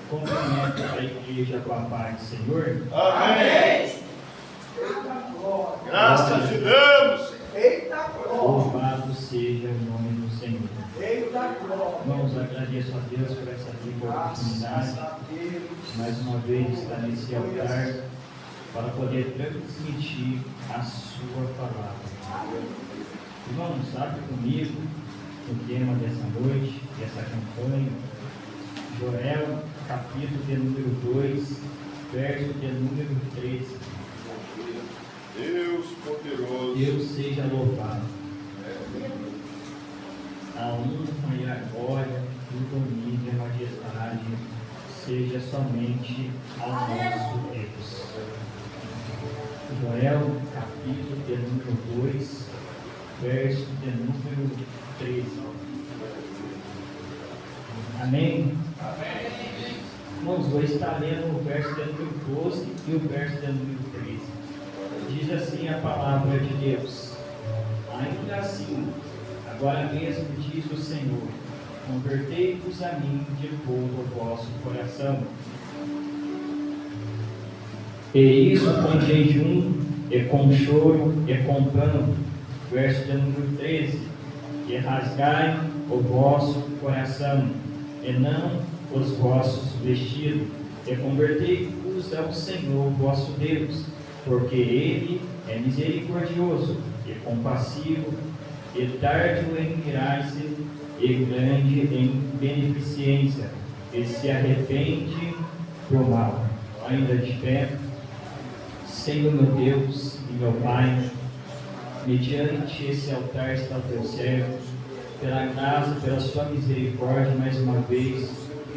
Cumprimento a igreja com a paz do Senhor. Amém. Graças te damos. Louvado seja o nome do Senhor. Irmãos, agradeço a Deus por essa oportunidade, mais uma vez estar nesse altar, para poder transmitir a sua palavra. Irmãos, abre comigo o tema dessa noite, dessa campanha, Joel, capítulo de número 2, verso de número 13. Deus poderoso. Deus seja louvado. A honra e a glória, o domínio e a majestade seja somente ao nosso Deus. Joel, capítulo de número 2, verso de número 13. Amém? Amém. Irmãos, vou estar lendo o verso de número 12 e o verso de número 13. Diz assim a palavra de Deus: ainda assim, agora mesmo diz o Senhor, convertei-vos a mim de todo o vosso coração. E isso com jejum, e com choro, e com pranto. Verso de número 13. E rasgai o vosso coração, e não os vossos vestidos, e convertei-vos ao Senhor vosso Deus, porque Ele é misericordioso e compassivo, e tardio em irar-se, e grande em beneficência, e se arrepende do mal. Ainda de pé. Senhor meu Deus e meu Pai, mediante esse altar está o teu servo, pela graça, pela sua misericórdia, mais uma vez,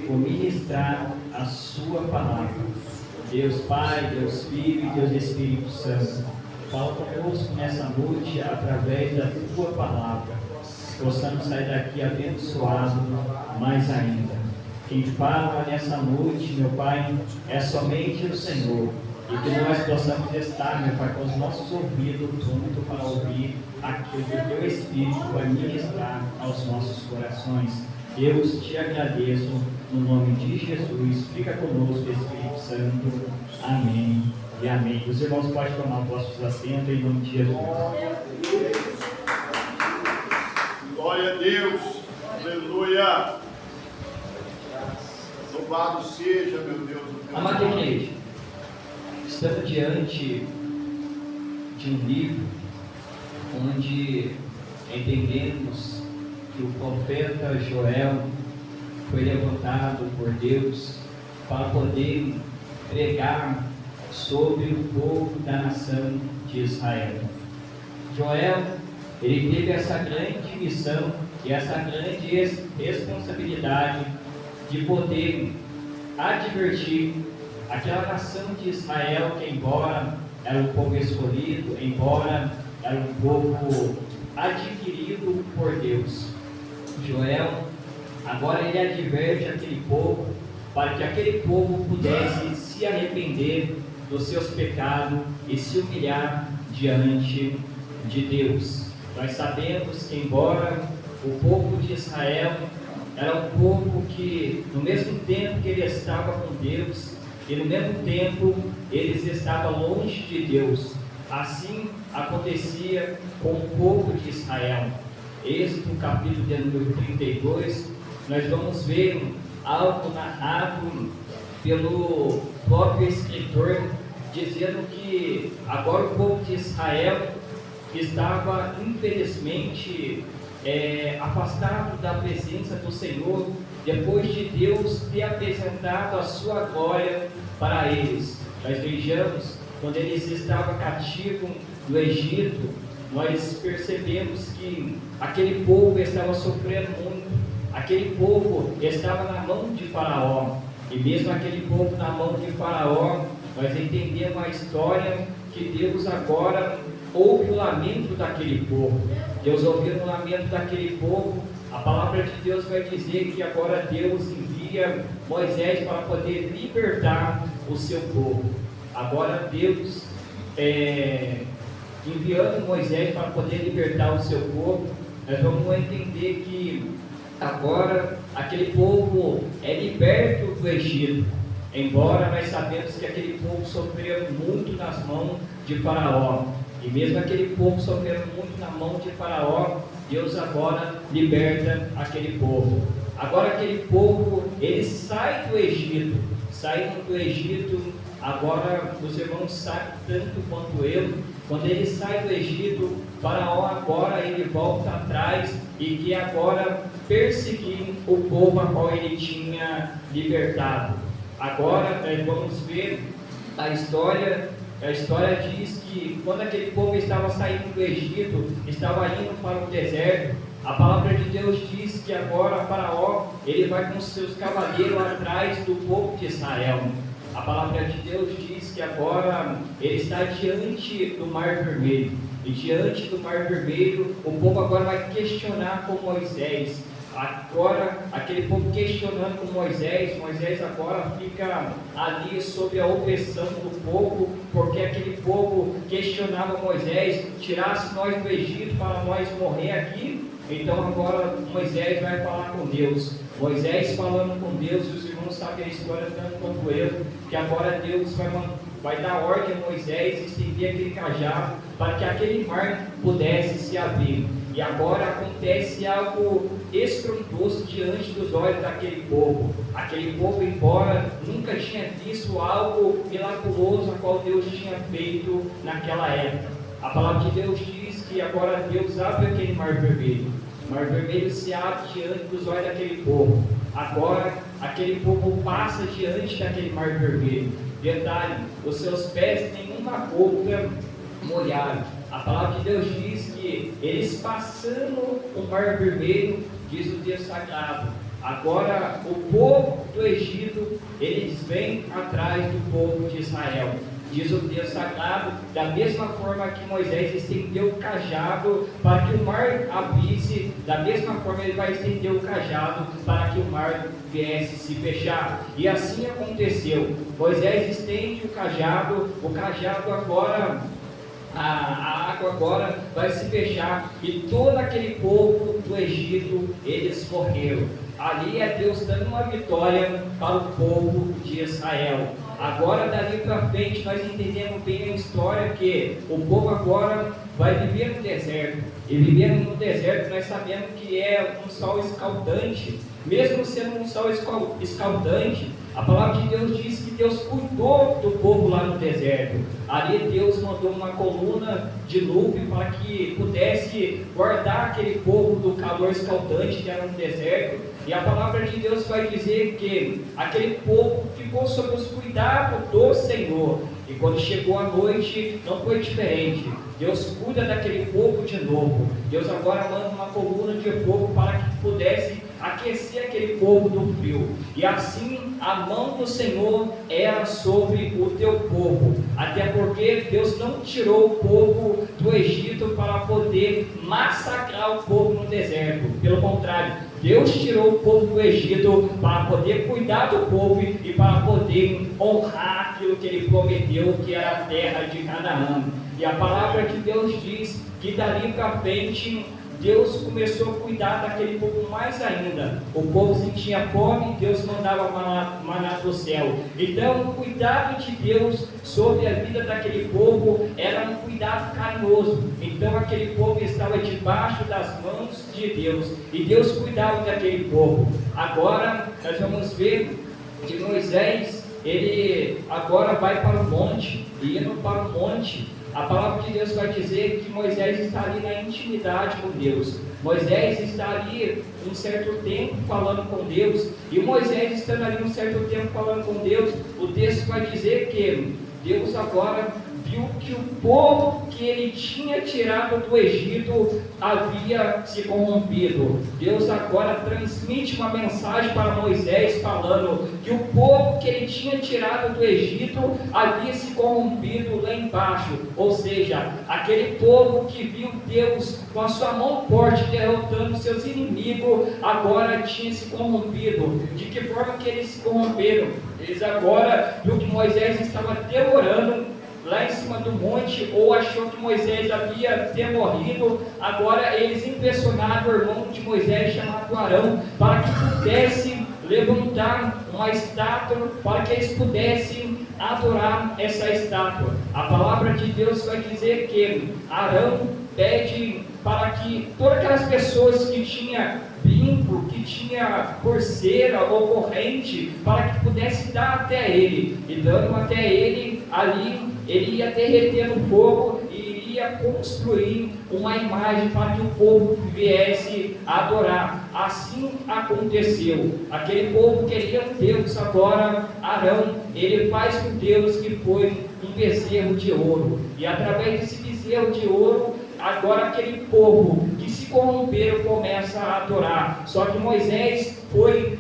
por ministrar a sua palavra. Deus Pai, Deus Filho e Deus Espírito Santo, fala conosco nessa noite através da tua palavra, possamos sair daqui abençoados mais ainda. Quem fala nessa noite, meu Pai, é somente o Senhor. E que nós possamos estar, meu Pai, com os nossos ouvidos prontos para ouvir aquilo que o Teu Espírito vai ministrar aos nossos corações. Deus, te agradeço, no nome de Jesus. Fica conosco, Espírito Santo. Amém e amém. Os irmãos podem tomar os vossos assentos em nome de Jesus. Glória a Deus. Aleluia. Louvado seja, meu Deus. Amada igreja, estamos diante de um livro onde entendemos que o profeta Joel foi levantado por Deus para poder pregar sobre o povo da nação de Israel. Joel, ele teve essa grande missão e essa grande responsabilidade de poder advertir aquela nação de Israel que, embora era um povo escolhido, embora era um povo adquirido por Deus, Joel, agora ele adverte aquele povo para que aquele povo pudesse se arrepender dos seus pecados e se humilhar diante de Deus. Nós sabemos que, embora o povo de Israel era um povo que, no mesmo tempo que ele estava com Deus, e no mesmo tempo eles estavam longe de Deus, assim acontecia com o povo de Israel. Êxodo, capítulo de número 32, nós vamos ver algo narrado pelo próprio escritor, dizendo que agora o povo de Israel estava infelizmente afastado da presença do Senhor, depois de Deus ter apresentado a sua glória para eles. Nós vejamos, quando eles estavam cativos no Egito, nós percebemos que aquele povo estava sofrendo muito, aquele povo estava na mão de Faraó, e mesmo aquele povo na mão de Faraó, nós entendemos a história que Deus agora ouve o lamento daquele povo. Deus ouviu o lamento daquele povo. A palavra de Deus vai dizer que agora Deus envia Moisés para poder libertar o seu povo. Agora Deus enviando Moisés para poder libertar o seu povo, nós vamos entender que agora aquele povo é liberto do Egito. Embora nós sabemos que aquele povo sofreu muito nas mãos de Faraó, e mesmo aquele povo sofrendo muito na mão de Faraó, Deus agora liberta aquele povo. Agora aquele povo, ele sai do Egito. Saindo do Egito, agora os irmãos sabem tanto quanto eu, quando ele sai do Egito, Faraó agora ele volta atrás e quer agora perseguir o povo a qual ele tinha libertado. Agora vamos ver a história. A história diz que quando aquele povo estava saindo do Egito, estava indo para o deserto, a palavra de Deus diz que agora Faraó, ele vai com seus cavaleiros atrás do povo de Israel. A palavra de Deus diz que agora ele está diante do Mar Vermelho. E diante do Mar Vermelho, o povo agora vai questionar com Moisés. Agora, aquele povo questionando com Moisés, Moisés agora fica ali sob a opressão do povo, porque aquele povo questionava Moisés: tirasse nós do Egito para nós morrer aqui? Então agora Moisés vai falar com Deus. Moisés falando com Deus, os irmãos sabem a história tanto quanto eu, que agora Deus vai dar ordem a Moisés estender aquele cajado para que aquele mar pudesse se abrir. E agora acontece algo estrondoso diante dos olhos daquele povo. Aquele povo, embora nunca tinha visto algo miraculoso a qual Deus tinha feito naquela época. A palavra de Deus diz que agora Deus abre aquele mar vermelho. O mar vermelho se abre diante dos olhos daquele povo. Agora aquele povo passa diante daquele mar vermelho. Detalhe, os seus pés nenhuma gota molharam. A palavra de Deus diz que eles passando o mar vermelho, diz o Deus sagrado, agora o povo do Egito, eles vêm atrás do povo de Israel. Diz o Deus sagrado, da mesma forma que Moisés estendeu o cajado para que o mar abrisse, da mesma forma ele vai estender o cajado para que o mar viesse se fechar. E assim aconteceu. Moisés estende o cajado agora, a água agora vai se fechar e todo aquele povo do Egito, eles morreram. Ali é Deus dando uma vitória para o povo de Israel. Agora dali para frente nós entendemos bem a história que o povo agora vai viver no deserto. E vivendo no deserto nós sabemos que é um sol escaldante. Mesmo sendo um sol escaldante, a palavra de Deus diz que Deus cuidou do povo lá no deserto. Ali Deus mandou uma coluna de nuvem para que pudesse guardar aquele povo do calor escaldante que era no deserto. E a palavra de Deus vai dizer que aquele povo ficou sob os cuidados do Senhor. E quando chegou a noite, não foi diferente. Deus cuida daquele povo de novo. Deus agora manda uma coluna de fogo para que pudesse aquecer aquele povo do frio. E assim a mão do Senhor era sobre o teu povo. Até porque Deus não tirou o povo do Egito para poder massacrar o povo no deserto. Pelo contrário, Deus tirou o povo do Egito para poder cuidar do povo e para poder honrar aquilo que Ele prometeu, que era a terra de Canaã. E a palavra de Deus diz que dali para frente Deus começou a cuidar daquele povo mais ainda. O povo sentia fome, Deus mandava maná do céu. Então o cuidado de Deus sobre a vida daquele povo era um cuidado carinhoso. Então aquele povo estava debaixo das mãos de Deus e Deus cuidava daquele povo. Agora nós vamos ver que Moisés, ele agora vai para o monte, e indo para o monte, a palavra de Deus vai dizer que Moisés está ali na intimidade com Deus. Moisés está ali um certo tempo falando com Deus, e Moisés estando ali um certo tempo falando com Deus, o texto vai dizer que Deus agora viu que o povo que ele tinha tirado do Egito havia se corrompido. Deus agora transmite uma mensagem para Moisés falando que o povo que ele tinha tirado do Egito havia se corrompido lá embaixo. Ou seja, aquele povo que viu Deus com a sua mão forte derrotando seus inimigos, agora tinha se corrompido. De que forma que eles se corromperam? Eles agora viu que Moisés estava demorando lá em cima do monte, ou achou que Moisés havia morrido. Agora eles impressionaram o irmão de Moisés chamado Arão, para que pudesse levantar uma estátua para que eles pudessem adorar essa estátua. A palavra de Deus vai dizer que Arão pede para que todas aquelas pessoas que tinham brinco, que tinha pulseira ou corrente, para que pudesse dar até ele, e dando até ele, ali ele ia derreter no fogo e iria construir uma imagem para que o povo viesse adorar. Assim aconteceu. Aquele povo queria um Deus. Agora Arão, ele faz um Deus que foi um bezerro de ouro, e através desse bezerro de ouro, agora aquele povo que se corromperam começa a adorar. Só que Moisés foi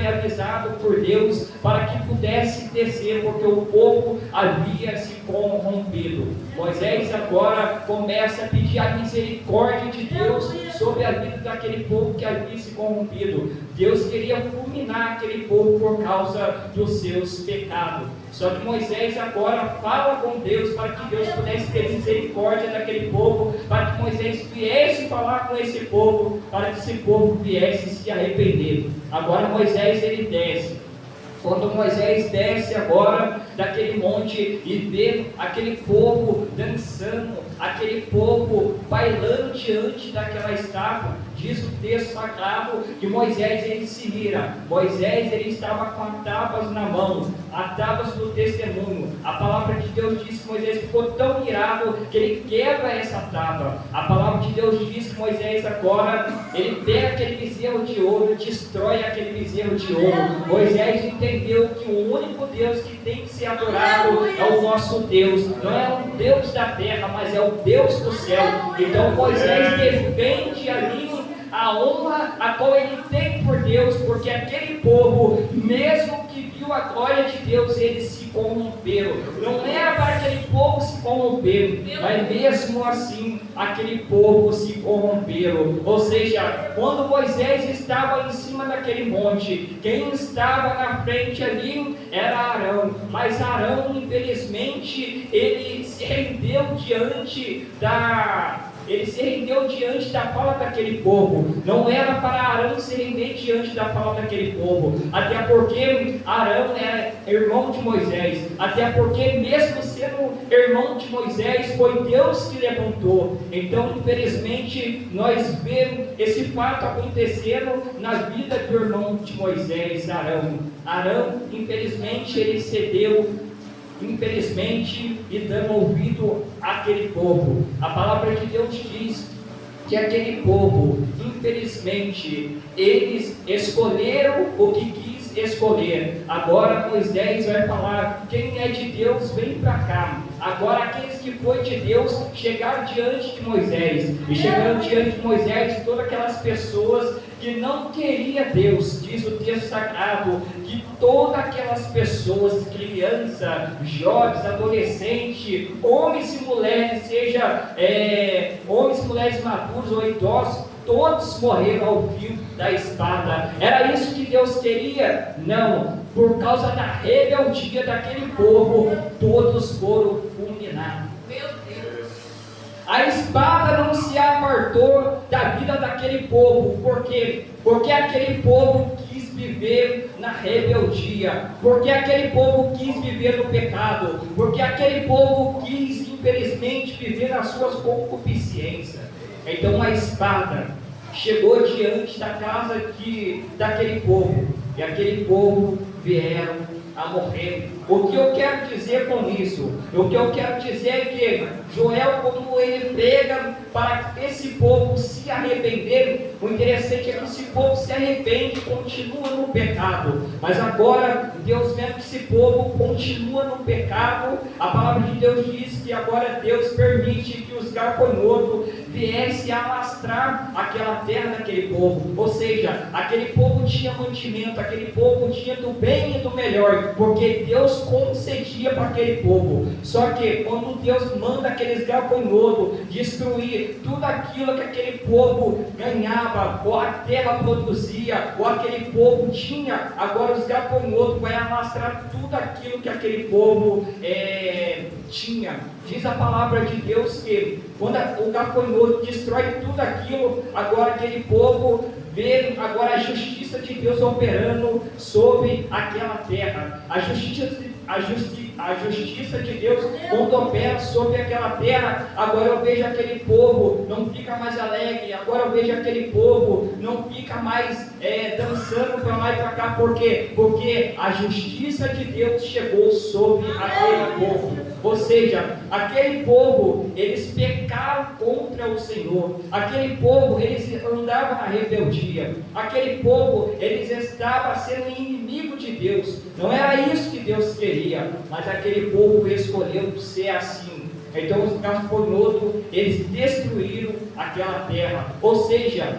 avisado por Deus para que pudesse descer, porque o povo havia se corrompido. Moisés agora começa a pedir a misericórdia de Deus sobre a vida daquele povo que havia se corrompido. Deus queria fulminar aquele povo por causa dos seus pecados. Só que Moisés agora fala com Deus para que Deus pudesse ter misericórdia daquele povo, para que Moisés viesse falar com esse povo, para que esse povo viesse se arrepender. Agora Moisés ele desce. Quando Moisés desce agora daquele monte e vê aquele povo dançando, aquele povo bailando diante daquela estátua, diz o texto sagrado que Moisés ele se vira. Moisés ele estava com as tábuas na mão, as tábuas do testemunho. A palavra de Deus diz que Moisés ficou tão irado que ele quebra essa tábua. A palavra de Deus diz que Moisés agora ele pega aquele bezerro de ouro, destrói aquele bezerro de ouro. Moisés entendeu que o único Deus que tem que ser adorado é o nosso Deus. Não é um Deus da terra, mas é o Deus do céu. Então Moisés defende ali a honra a qual ele tem por Deus, porque aquele povo, mesmo que viu a glória de Deus, eles se corromperam. Não era para aquele povo se corromper, mas mesmo assim aquele povo se corromperam. Ou seja, quando Moisés estava em cima daquele monte, quem estava na frente ali era Arão, mas Arão, infelizmente, ele se rendeu diante da fala daquele povo. Não era para Arão se render diante da fala daquele povo, até porque Arão era irmão de Moisés, até porque mesmo sendo irmão de Moisés, foi Deus que levantou. Então infelizmente nós vemos esse fato acontecendo na vida do irmão de Moisés, Arão, infelizmente ele cedeu, e dando ouvido àquele povo. A palavra de Deus diz que aquele povo, infelizmente, eles escolheram o que quis escolher. Agora Moisés vai falar: quem é de Deus vem para cá. Agora aqueles que foi de Deus chegaram diante de Moisés, e chegaram diante de Moisés todas aquelas pessoas que não queria Deus. Diz o texto sagrado que todas aquelas pessoas, crianças, jovens, adolescentes, homens e mulheres, seja homens e mulheres maduros ou idosos, todos morreram ao fio da espada. Era isso que Deus queria? Não. Por causa da rebeldia daquele povo, todos foram fulminados. Meu Deus! A espada não se apartou da vida daquele povo. Por quê? Porque aquele povo quis viver na rebeldia, porque aquele povo quis viver no pecado, porque aquele povo quis, infelizmente, viver nas suas concupiscências. Então a espada chegou diante da casa daquele povo, e aquele povo vieram a morrer. O que eu quero dizer com isso? O que eu quero dizer é que Joel, quando ele prega para esse povo se arrepender, o interessante é que esse povo se arrepende e continua no pecado. Mas agora, Deus vendo que esse povo continua no pecado, a palavra de Deus diz que agora Deus permite que os gafanhotos viessem a alastrar aquela terra daquele povo. Ou seja, aquele povo tinha mantimento, aquele povo tinha do bem e do melhor, porque Deus concedia para aquele povo. Só que quando Deus manda aqueles gafanhotos destruir tudo aquilo que aquele povo ganhava, ou a terra produzia, ou aquele povo tinha, agora os gafanhotos vão alastrar tudo aquilo que aquele povo tinha. Diz a palavra de Deus que quando o gafanhoto destrói tudo aquilo, agora aquele povo vê agora a justiça justiça de Deus operando sobre aquela terra. A justiça de Deus, quando opera sobre aquela terra, agora eu vejo aquele povo não fica mais alegre, agora eu vejo aquele povo não fica mais dançando para lá e para cá. Por quê? Porque a justiça de Deus chegou sobre aquele povo. Ou seja, aquele povo, eles pecaram contra o Senhor. Aquele povo, eles andavam na rebeldia. Aquele povo, eles estavam sendo inimigo de Deus. Não era isso que Deus queria, mas aquele povo escolheu ser assim. Então os gafanhotos, eles destruíram aquela terra. Ou seja,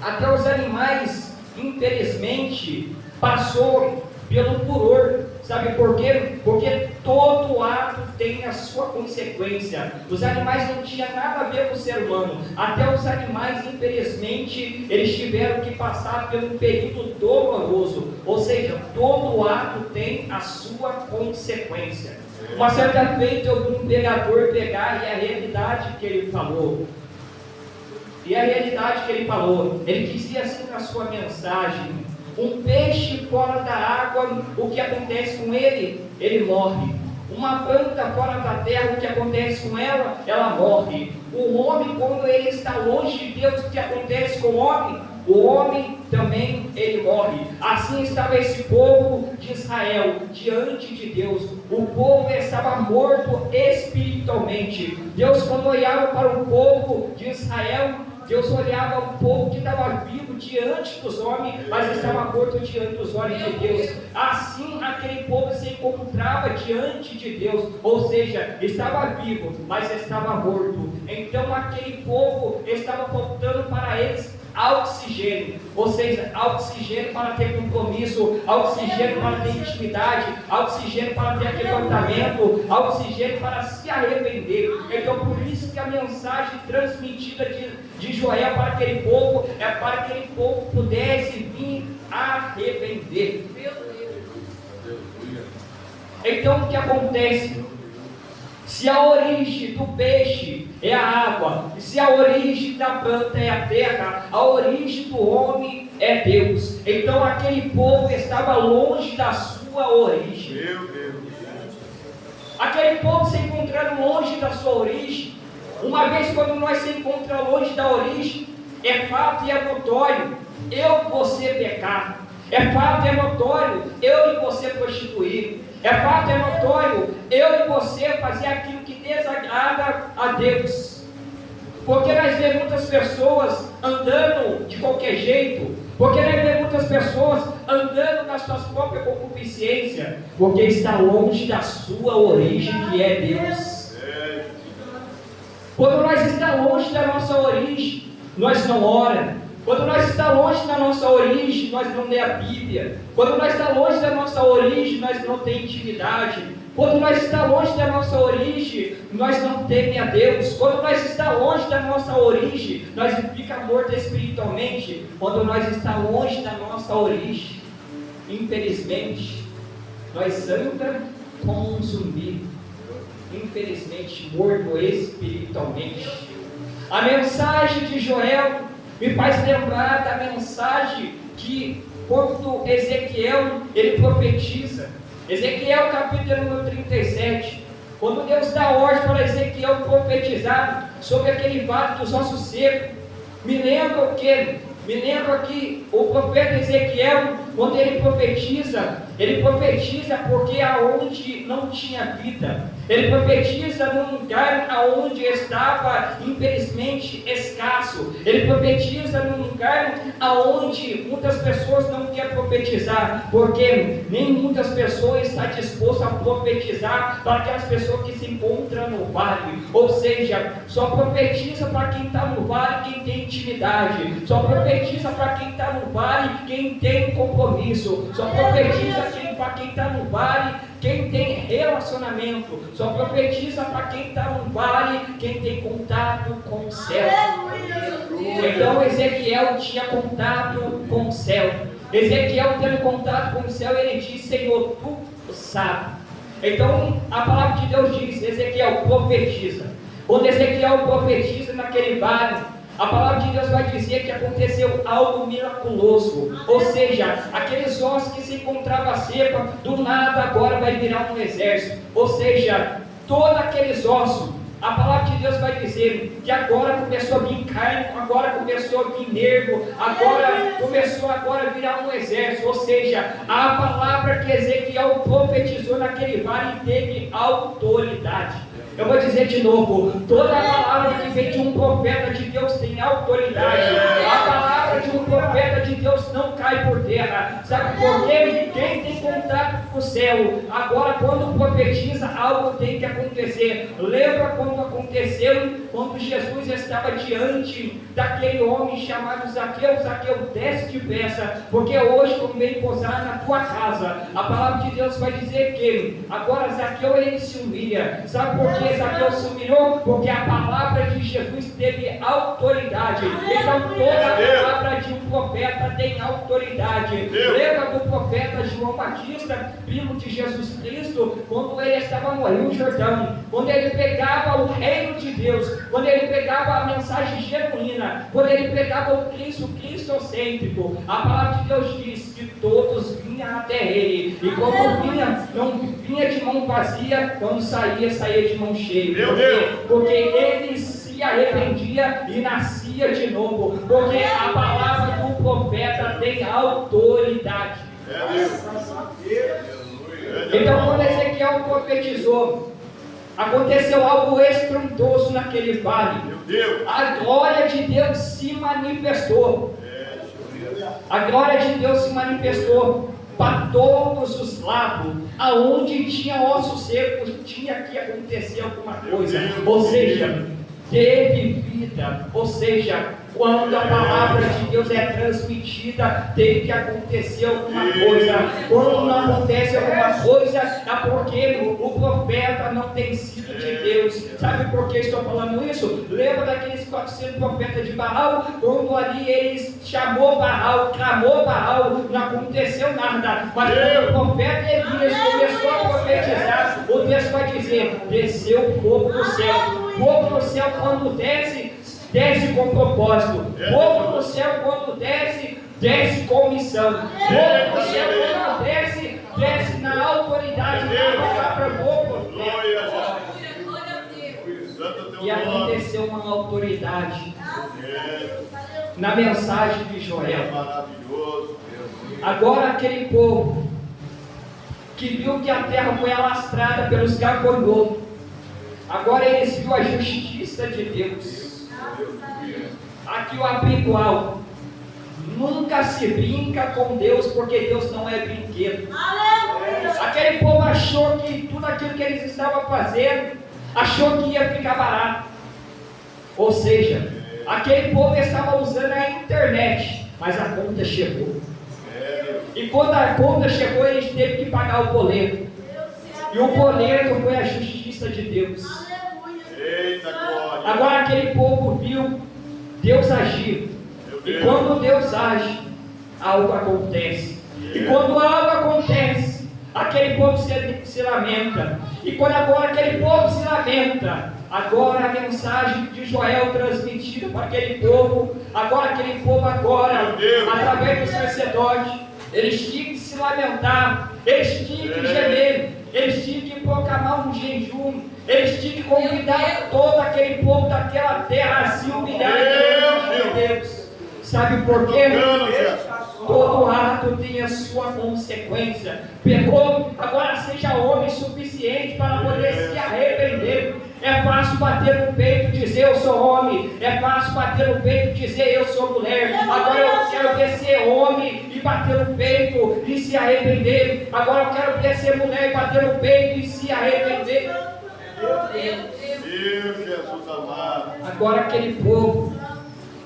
até os animais, infelizmente, passou pelo furor. Sabe por quê? Porque todo ato tem a sua consequência. Os animais não tinham nada a ver com o ser humano. Até os animais, infelizmente, eles tiveram que passar por um período doloroso. Ou seja, todo ato tem a sua consequência. Uma certa vez eu vi um pregador pegar e a realidade que ele falou. Ele dizia assim na sua mensagem: um peixe fora da água, o que acontece com ele? Ele morre. Uma planta fora da terra, o que acontece com ela? Ela morre. O homem, quando ele está longe de Deus, o que acontece com o homem? O homem também, ele morre. Assim estava esse povo de Israel diante de Deus. O povo estava morto espiritualmente. Deus, quando olhava para o povo de Israel, Deus olhava o povo que estava vivo diante dos homens, mas estava morto diante dos olhos de Deus. Assim, aquele povo se encontrava diante de Deus, ou seja, estava vivo, mas estava morto. Então, aquele povo estava faltando para eles oxigênio, ou seja, oxigênio para ter compromisso, oxigênio para ter intimidade, oxigênio para ter quebrantamento, oxigênio para se arrepender. Então, por isso que a mensagem transmitida de Joel para aquele povo é para que aquele povo pudesse vir arrepender. Então, o que acontece? Se a origem do peixe é a água, se a origem da planta é a terra, a origem do homem é Deus. Então aquele povo estava longe da sua origem. Meu Deus. Aquele povo se encontrando longe da sua origem. Uma vez quando nós se encontramos longe da origem, é fato e é notório eu e você pecar. É fato e é notório eu e você prostituir. É fato, é notório eu e você fazer aquilo que desagrada a Deus. Porque nós vemos muitas pessoas andando de qualquer jeito. Porque nós vemos muitas pessoas andando nas suas próprias concupiscências. Porque está longe da sua origem, que é Deus. Quando nós estamos longe da nossa origem, nós não oramos. Quando nós estamos longe da nossa origem, nós não lemos a Bíblia. Quando nós estamos longe da nossa origem, nós não temos intimidade. Quando nós estamos longe da nossa origem, nós não tememos a Deus. Quando nós estamos longe da nossa origem, nós ficamos mortos espiritualmente. Quando nós estamos longe da nossa origem, infelizmente, nós andamos como um zumbi. Infelizmente, morto espiritualmente. A mensagem de Joel me faz lembrar da mensagem que quando Ezequiel ele profetiza. Ezequiel capítulo número 37. Quando Deus dá ordem para Ezequiel profetizar sobre aquele vale dos ossos secos. Me lembra o que? Me lembra que o profeta Ezequiel, quando ele profetiza porque aonde não tinha vida. Ele profetiza num lugar aonde estava infelizmente escasso. Ele profetiza num lugar aonde muitas pessoas não querem profetizar, porque nem muitas pessoas estão dispostas a profetizar para aquelas pessoas que se encontram no vale. Ou seja, só profetiza para quem está no vale, quem tem intimidade. Só profetiza para quem está no vale, quem tem compromisso. Só profetiza para quem está no vale, quem tem relacionamento. Só profetiza para quem está no vale, quem tem contato com o céu. Então Ezequiel tinha contato com o céu. Ezequiel tendo contato com o céu, ele diz: Senhor, tu sabe. Então a palavra de Deus diz: Ezequiel profetiza. Quando Ezequiel profetiza naquele vale, A palavra de Deus vai dizer que aconteceu algo miraculoso, ou seja, aqueles ossos que se encontravam seca, do nada agora vai virar um exército, ou seja, todos aqueles ossos, a palavra de Deus vai dizer que agora começou a vir carne, agora começou a vir nervo, agora começou a virar um exército, ou seja, a palavra que Ezequiel profetizou naquele vale teve autoridade. Eu vou dizer de novo, toda a palavra que vem de um profeta de Deus tem autoridade. A palavra de um profeta de Deus não cai por terra. Sabe por quê? Quem tem contato com o céu, agora quando profetiza, algo tem que acontecer. Lembra quando aconteceu, quando Jesus estava diante daquele homem chamado Zaqueu? Zaqueu, desce depressa, porque hoje eu venho posar na tua casa. A palavra de Deus vai dizer que agora Zaqueu ele se humilha. Sabe por quê? Zaqueu se humilhou? Porque a palavra de Jesus teve autoridade. Então toda a palavra de um profeta tem autoridade. Lembra do profeta João Batista, primo de Jesus Cristo, quando ele estava no Rio Jordão, quando ele pegava o reino de Deus, quando ele pegava a mensagem genuína, quando ele pegava o cristocêntrico, a palavra de Deus diz que todos vinham até ele, e quando vinha, não vinha de mão vazia, quando saía de mão cheia. Porque ele se arrependia e nascia de novo, porque a palavra do profeta tem autoridade. Então quando Ezequiel profetizou, aconteceu algo estrondoso naquele vale. A glória de Deus se manifestou. A glória de Deus se manifestou para todos os lados. Aonde tinha ossos secos, tinha que acontecer alguma coisa. Ou seja, teve vida. Ou seja, quando a palavra de Deus é transmitida, tem que acontecer alguma coisa. Quando não acontece alguma coisa, é porque o profeta não tem sido de Deus. Sabe por que estou falando isso? Lembra daqueles 400 profetas de Baal? Quando ali eles chamou Baal, clamou Baal, não aconteceu nada. Mas quando o profeta Elias começou a profetizar, o texto vai dizer: desceu fogo do céu. Fogo do céu quando desce com propósito. Fogo do céu quando desce com missão. Fogo do céu quando desce na autoridade da palavra do profeta. E aconteceu uma autoridade na mensagem de Joel. Agora aquele povo que viu que a terra foi alastrada pelos gafanhotos, agora eles viram a justiça de Deus. Aqui o abrigo alto. Nunca se brinca com Deus, porque Deus não é brinquedo. Aquele povo achou que tudo aquilo que eles estavam fazendo, achou que ia ficar barato. Ou seja, aquele povo estava usando a internet, mas a conta chegou. E quando a conta chegou, eles teve que pagar o boleto. E o boleto foi a justiça de Deus. Agora aquele povo viu Deus agir. E quando Deus age, algo acontece. E quando algo acontece, aquele povo se lamenta. E quando agora aquele povo se lamenta, agora a mensagem de Joel transmitida para aquele povo, através do sacerdote, eles tinham que se lamentar, eles tinham que gemer, eles tinham que proclamar um jejum, eles tinham que convidar todo aquele povo daquela terra a se humilhar diante de Deus. Sabe por quê? Todo ato tem a sua consequência. Pegou, agora seja homem suficiente para poder se arrepender. É fácil bater no peito e dizer eu sou homem. É fácil bater no peito e dizer eu sou mulher. Agora eu quero ver ser homem e bater no peito e se arrepender. Agora eu quero ver ser mulher e bater no peito e se arrepender. Deus, Jesus amado. Agora aquele povo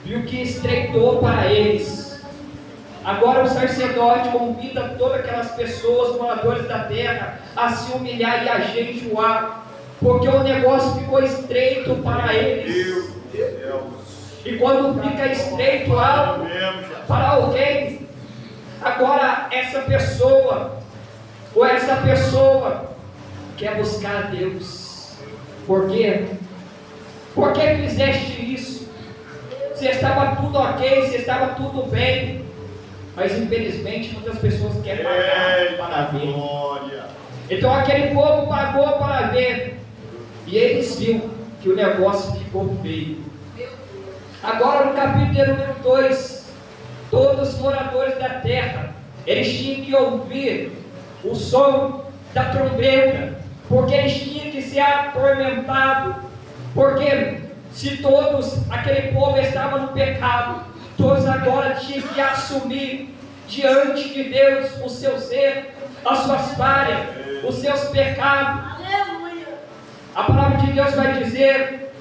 viu que estreitou para eles. Agora o sacerdote convida todas aquelas pessoas, moradores da terra, a se humilhar e a jejuar, porque o negócio ficou estreito para eles. E quando fica estreito algo para alguém, agora essa pessoa quer buscar a Deus. Por quê? Por que fizeste isso? se estava tudo ok, se estava tudo bem. Mas infelizmente muitas pessoas querem pagar para ver. Glória. Então aquele povo pagou para ver. E eles viram que o negócio ficou feio. Agora no capítulo número 2, todos os moradores da terra, eles tinham que ouvir o som da trombeta, porque eles tinham que ser atormentados, porque se todos, aquele povo estava no pecado, todos agora tinham que assumir diante de Deus os seus erros, as suas falhas, os seus pecados. Aleluia. A palavra de Deus vai dizer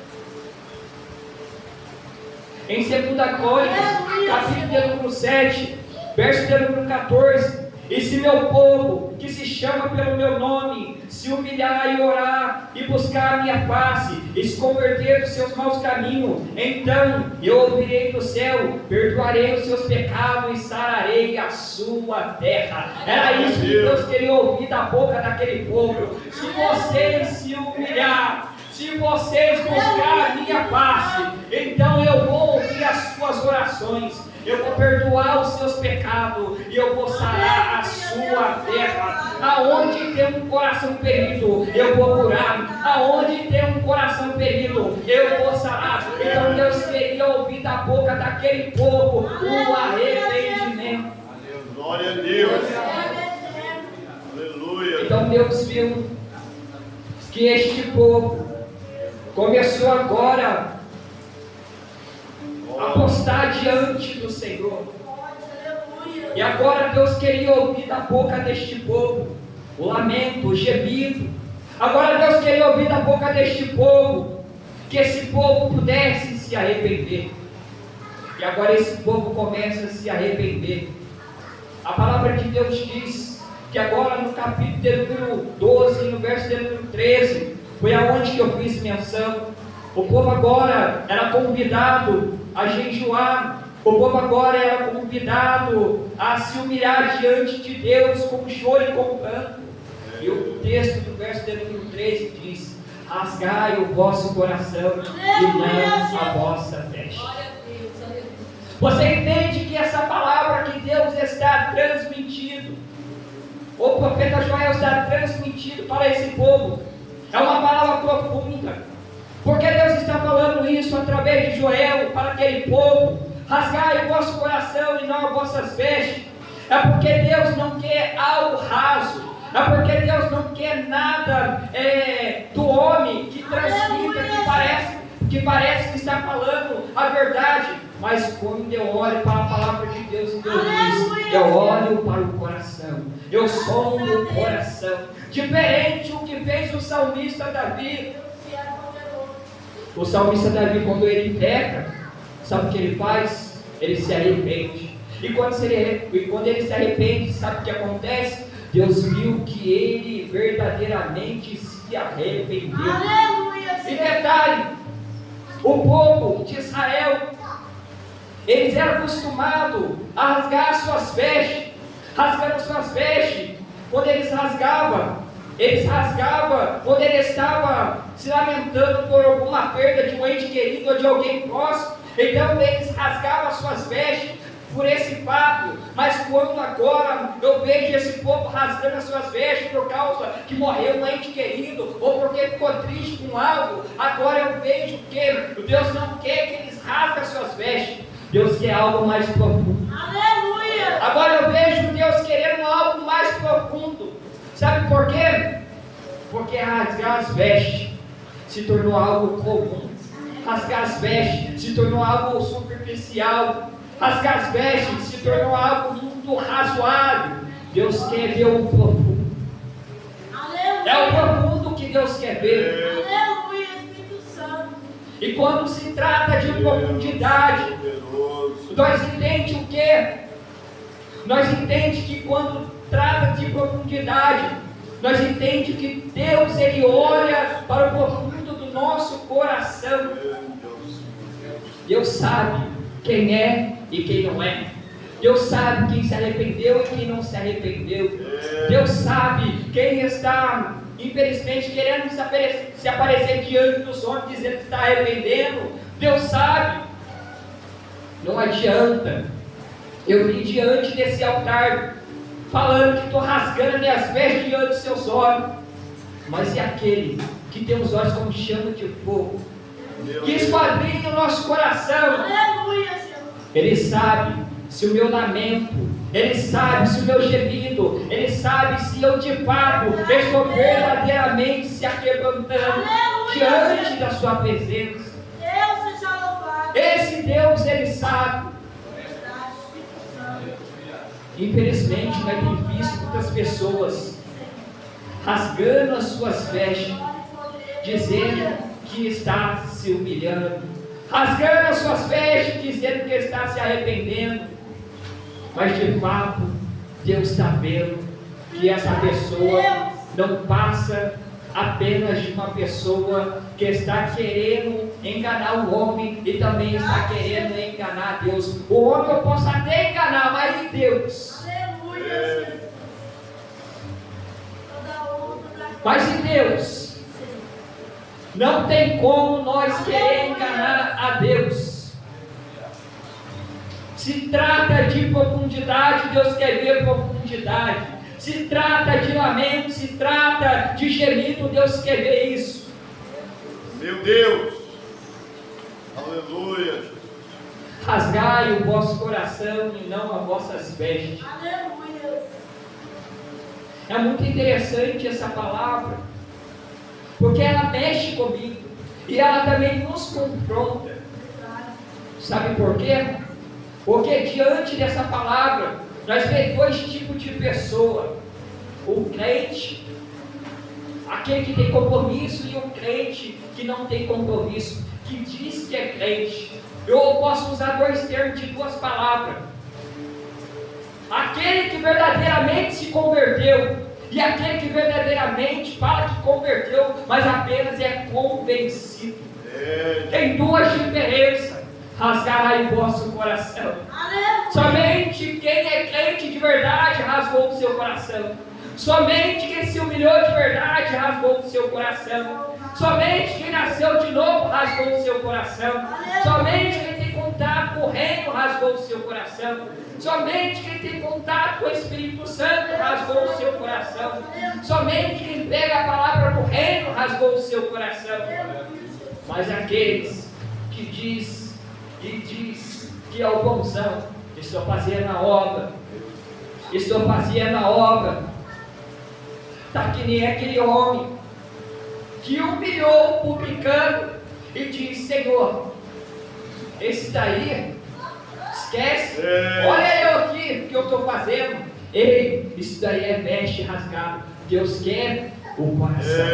em 2 Crônicas, capítulo número 7, verso número 14: e se meu povo, que se chama pelo meu nome, se humilhar e orar, e buscar a minha face, e se converter dos seus maus caminhos, então eu ouvirei do céu, perdoarei os seus pecados e sararei a sua terra. Era isso que Deus queria ouvir da boca daquele povo. Se vocês se humilhar, se vocês buscar a minha face, então eu vou ouvir as suas orações, eu vou perdoar os seus pecados e eu vou sarar a sua terra. Aonde tem um coração ferido, eu vou curar. Aonde tem um coração ferido, eu vou sarar. Então Deus queria ouvir da boca daquele povo o arrependimento. Glória a Deus. Aleluia. Então Deus viu que este povo começou agora a apostar diante do Senhor. E agora Deus queria ouvir da boca deste povo o lamento, o gemido. Agora Deus queria ouvir da boca deste povo que esse povo pudesse se arrepender. E agora esse povo começa a se arrepender. A palavra de Deus diz que agora no capítulo número 12, no verso número 13, foi aonde que eu fiz menção. O povo agora era convidado a jejuar. O povo agora era convidado a se humilhar diante de Deus com choro e com canto. E o texto do verso número 13 diz: rasgai o vosso coração e não a vossa veste. Você entende que essa palavra que Deus está transmitindo, o profeta Joel está transmitindo para esse povo, é uma palavra profunda, porque Deus está falando isso através de Joel para aquele povo: rasgai o vosso coração e não as vossas vestes. É porque Deus não quer algo raso, é porque Deus não quer nada do homem que transmita, que parece que está falando a verdade. Mas quando eu olho para a palavra de Deus, Deus diz: eu olho para o coração, eu sondo o coração. Diferente do que fez o salmista Davi. O salmista Davi, quando ele peca, sabe o que ele faz? Ele se arrepende. E quando ele se arrepende, sabe o que acontece? Deus viu que ele verdadeiramente se arrependeu. Aleluia. E detalhe, o povo de Israel, eles eram acostumados a rasgar suas vestes. Rasgando suas vestes, quando eles rasgavam quando ele estava se lamentando por alguma perda de um ente querido ou de alguém próximo. Então eles rasgavam suas vestes por esse fato. Mas quando agora eu vejo esse povo rasgando as suas vestes por causa que morreu um ente querido, ou porque ficou triste com algo, agora eu vejo que Deus não quer que eles rasguem as suas vestes. Deus quer algo mais profundo. Aleluia. Agora eu vejo Deus querendo algo mais profundo. Sabe por quê? Porque rasgar as vestes se tornou algo comum. Rasgar as vestes se tornou algo superficial. Rasgar as vestes se tornou algo muito razoável. Deus quer ver o profundo. Aleluia. É o profundo que Deus quer ver. Aleluia, Espírito Santo. E quando se trata de profundidade, nós entendemos o quê? Nós entendemos que quando trata de profundidade, nós entendemos que Deus, Ele olha para o profundo do nosso coração. Deus sabe quem é e quem não é. Deus sabe quem se arrependeu e quem não se arrependeu. Deus sabe quem está, infelizmente, querendo se aparecer diante dos homens, dizendo que está arrependendo. Deus sabe. Não adianta eu vir diante desse altar falando que estou rasgando minhas vestes diante dos seus olhos, mas é aquele que tem os olhos como chama de fogo, que esquadrinha o nosso coração. Aleluia, Jesus. Ele sabe se o meu lamento, Ele sabe se o meu gemido, Ele sabe se eu de fato estou verdadeiramente se aquebrantando diante da sua presença. Deus seja louvado. Esse Deus, Ele sabe. Infelizmente, nós temos visto muitas pessoas rasgando as suas vestes, dizendo que está se humilhando, rasgando as suas vestes, dizendo que está se arrependendo, mas de fato, Deus está vendo que essa pessoa não passa apenas de uma pessoa que está querendo enganar o homem e também está querendo enganar Deus. O homem eu posso até enganar, mas e Deus? Aleluia, Jesus. Toda honra, toda Mas e Deus? Não tem como nós querer enganar a Deus. Se trata de profundidade, Deus quer ver profundidade. Se trata de lamento, se trata de gemido, Deus quer ver isso. Meu Deus. Aleluia. Rasgai o vosso coração e não as vossas vestes. Aleluia. É muito interessante essa palavra, porque ela mexe comigo e ela também nos confronta. Sabe por quê? Porque diante dessa palavra nós vemos dois tipos de pessoa: o crente, aquele que tem compromisso, e o crente que não tem compromisso, que diz que é crente. Eu posso usar dois termos de duas palavras: aquele que verdadeiramente se converteu e aquele que verdadeiramente fala que converteu, mas apenas é convencido. Tem duas diferenças. Rasgarai o vosso coração. Aleluia. Somente quem é crente de verdade rasgou o seu coração. Somente quem se humilhou de verdade rasgou o seu coração. Somente quem nasceu de novo rasgou o seu coração. Somente quem tem contato com o reino rasgou o seu coração. Somente quem tem contato com o Espírito Santo rasgou o seu coração. Somente quem pega a palavra do reino rasgou o seu coração. Mas aqueles que diz que é o bonzão, estou fazendo a obra, estou fazendo a obra, está que nem aquele homem que humilhou o publicano e disse: Senhor, esse daí, esquece, olha eu aqui, o que eu estou fazendo. Ei, isso daí é veste rasgado. Deus quer o coração.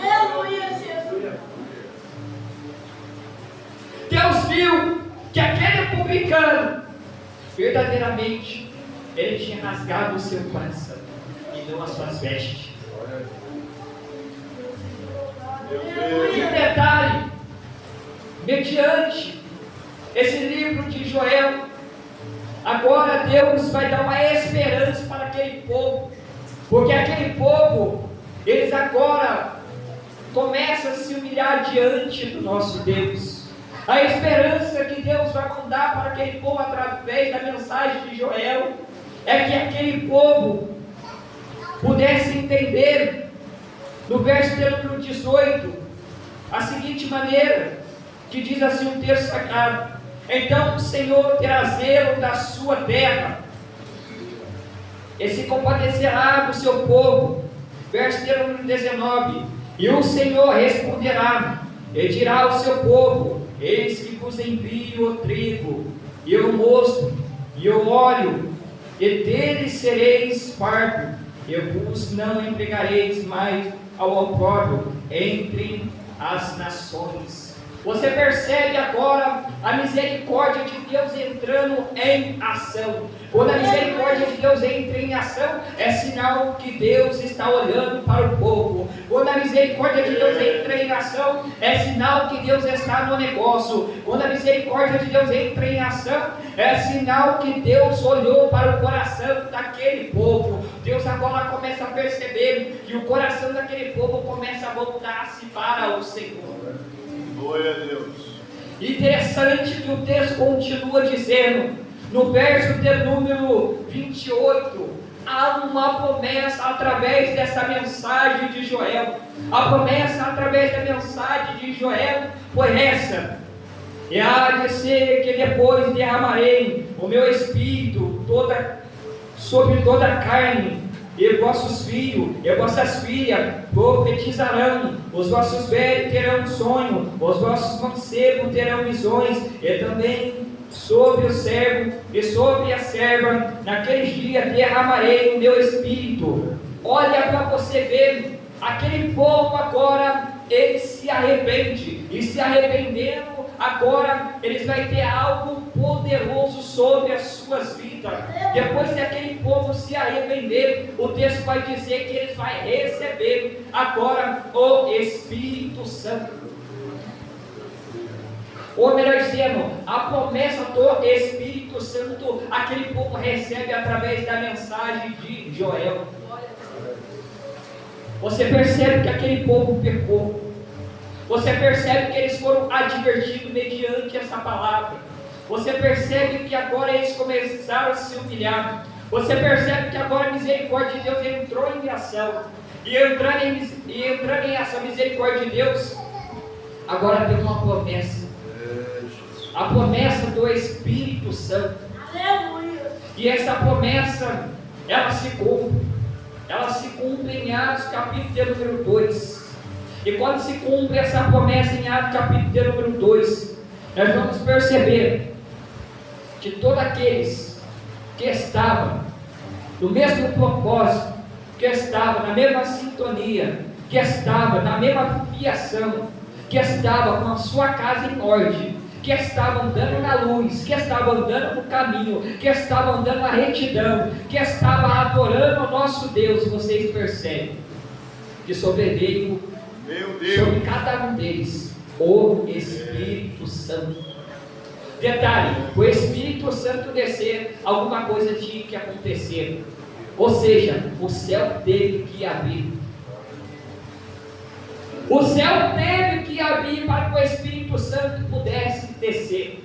Aleluia, Jesus. Deus viu que aquele publicano, verdadeiramente, ele tinha rasgado o seu coração e não as suas vestes. E um detalhe, mediante esse livro de Joel, agora Deus vai dar uma esperança para aquele povo, porque aquele povo, eles agora começam a se humilhar diante do nosso Deus. A esperança que Deus vai mandar para aquele povo através da mensagem de Joel é que aquele povo pudesse entender, no verso de número 18, a seguinte maneira, que diz assim o texto sagrado: então o Senhor terá zelo da sua terra e se compadecerá do seu povo. Verso de número 19: e o Senhor responderá e dirá ao seu povo: eis que vos envio o trigo, e o mosto, e o óleo, e deles sereis farto, e vos não entregareis mais ao opróbrio entre as nações. Você percebe agora a misericórdia de Deus entrando em ação. Quando a misericórdia de Deus entra em ação, é sinal que Deus está olhando para o povo. Quando a misericórdia de Deus entra em ação, é sinal que Deus está no negócio. Quando a misericórdia de Deus entra em ação, é sinal que Deus olhou para o coração daquele povo. Deus agora começa a perceber que o coração daquele povo começa a voltar-se para o Senhor. Glória a Deus. Interessante que o texto continua dizendo, no verso de número 28, há uma promessa através dessa mensagem de Joel. A promessa através da mensagem de Joel foi essa: e há de ser que depois derramarei o meu espírito sobre toda a carne, e vossos filhos e vossas filhas profetizarão, os vossos velhos terão sonho, os vossos mancebos terão visões, e também sobre o servo e sobre a serva, naqueles dias derramarei o meu espírito. Olha para você ver, aquele povo agora, ele se arrepende, e se arrependendo, agora eles vão ter algo poderoso sobre as suas vidas. Depois que aquele povo se arrepender, o texto vai dizer que eles vão receber agora o Espírito Santo. Ou melhor dizendo, a promessa do Espírito Santo, aquele povo recebe através da mensagem de Joel. Você percebe que aquele povo pecou. Você percebe que eles foram advertidos mediante essa palavra. Você percebe que agora eles começaram a se humilhar. Você percebe que agora a misericórdia de Deus entrou em ação. E entrando em essa misericórdia de Deus, agora tem uma promessa. A promessa do Espírito Santo. Aleluia. E essa promessa, ela se cumpre. Ela se cumpre em Atos capítulo número 2. E quando se cumpre essa promessa em Atos capítulo número 2, nós vamos perceber que todos aqueles que estavam no mesmo propósito, que estavam na mesma sintonia, que estavam na mesma fiação, que estavam com a sua casa em ordem, que estavam andando na luz, que estavam andando no caminho, que estavam andando na retidão, que estavam adorando o nosso Deus, vocês percebem que sobreveio sobre cada um deles o Espírito Santo. Detalhe, o Espírito Santo descer, alguma coisa tinha que acontecer, ou seja, o céu teve que abrir. O céu teve que abrir para que o Espírito Santo pudesse descer.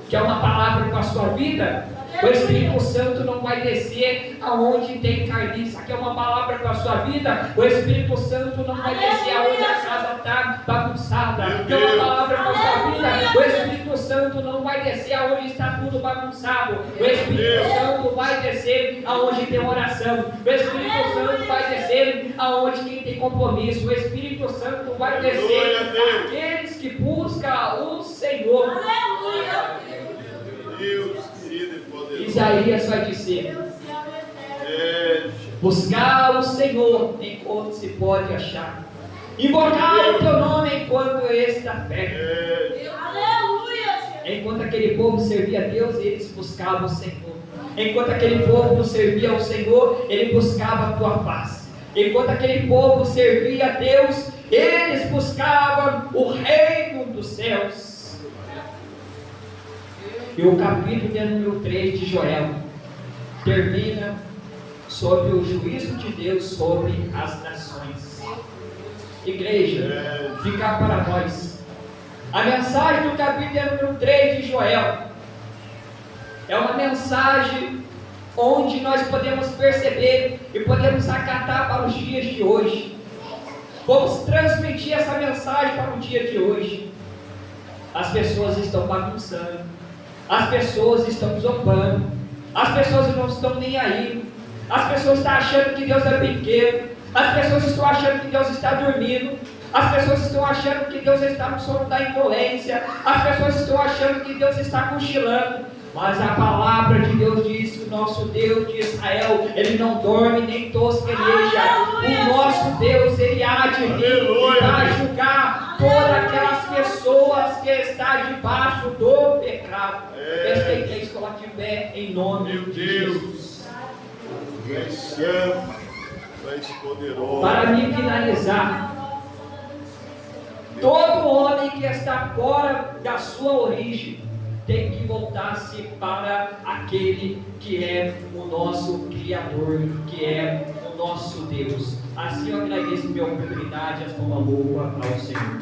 Que é uma palavra para a sua vida. O Espírito Santo não vai descer aonde tem carniça. Que é uma palavra para a sua vida. O Espírito Santo não vai descer aonde a casa está bagunçada. Que é uma palavra para a sua vida. O Espírito Santo não vai descer aonde está tudo bagunçado. O Espírito Santo vai descer aonde tem oração. O Espírito Santo vai descer aonde quem tem compromisso. O Espírito Santo vai descer aqueles que buscam o Senhor. Aleluia. Deus querido e poderoso. Isaías vai dizer: buscar o Senhor enquanto se pode achar, invocar o teu nome enquanto está perto. Aleluia. Enquanto aquele povo servia a Deus, eles buscavam o Senhor. Enquanto aquele povo servia ao Senhor, ele buscava a tua face. Enquanto aquele povo servia a Deus, eles buscavam o reino dos céus. E o capítulo número 3 de Joel termina sobre o juízo de Deus sobre as nações. Igreja, ficar para nós. A mensagem do capítulo número 3 de Joel é uma mensagem onde nós podemos perceber e podemos acatar para os dias de hoje. Vamos transmitir essa mensagem para o dia de hoje. As pessoas estão bagunçando. As pessoas estão zombando, as pessoas não estão nem aí, as pessoas estão achando que Deus é pequeno, as pessoas estão achando que Deus está dormindo, as pessoas estão achando que Deus está no sono da indolência, as pessoas estão achando que Deus está cochilando, mas a palavra de Deus diz que o nosso Deus de Israel, ele não dorme nem tosqueneja. O nosso Deus, ele há de vir e vai julgar todas aquelas pessoas que estão debaixo do pecado. Esta igreja coloca de pé em nome de Jesus. Deus santo, Deus poderoso. Para me finalizar, todo homem que está fora da sua origem tem que voltar-se para aquele que é o nosso Criador, que é o nosso Deus. Assim eu agradeço minha oportunidade, as mãos louva ao Senhor.